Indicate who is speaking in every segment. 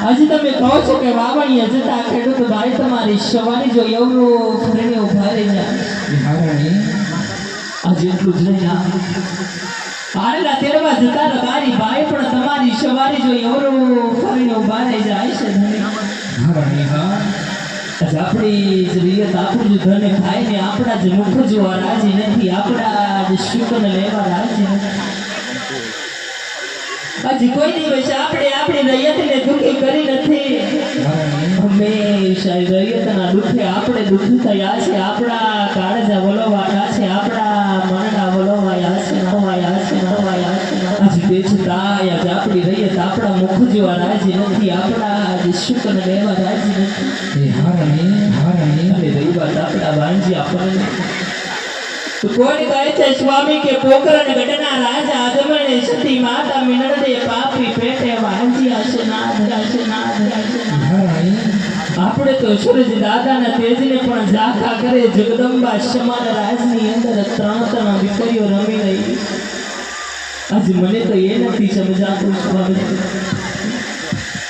Speaker 1: હજી તમે કહો છો કે વાવણીએ જતા ખેડૂત ભાઈ તમારી સવારી જો એવડું ફરીને ઉભા રહી જાય હજી એટલું જ નહીં પારેલા તેરવા જતા મારી ભાઈ પણ તમારી સવારી જો એવડું ફરીને ઉભા રહી જાય છે આપણી જ રીત આપણું જ ધન ખાય ને આપણા જ મુખ જોવા રાજી નથી આપણા જ શુકન લેવા રાજી નથી હજી કોઈ દિવસ આપણે આપણી રૈયતને દુઃખી કરી નથી હંમેશા રૈયતના દુઃખે આપણે દુઃખી થયા છે આપણા કાળજા વલોવાયા છે આપણા મનના વલોવાયા છે નવાયા છે હજી તે છતાં આજે આપણી રૈયત આપણા મુખ જોવા રાજી નથી આપણા જ શુકન લેવા રાજી નથી અને રહી વાત આપણા વાંજી આપણને કોણ કહે છે સ્વામી કે પોકરણ ગઢના રાજા આદમણે સતી માતા મિનળદે પાપી પેટે વાંજ્યા છે આપણે તો સૂરજ દાદાના તેજને પણ ઝાંખા કરે જગદંબા સમાન રાજની અંદર ત્રણ દીકરીઓ રમી રહી આજ મને તો એ નથી સમજાતું સ્વામી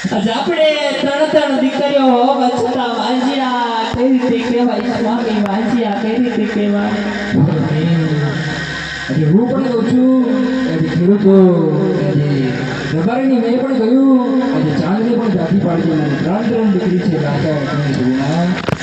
Speaker 1: આજ આપણે ત્રણ દીકરીઓ હોવા છતાં વાંજ્યા કઈ રીતે કહેવાય સ્વામી વાંજ્યા કઈ રીતે કહેવાય
Speaker 2: હું પણ કહું છું ખેડૂતો રબારીની મેં પણ કહ્યું આજે ચાંદને પણ જાતિ પાડી ત્રણ દીકરી છે રાજા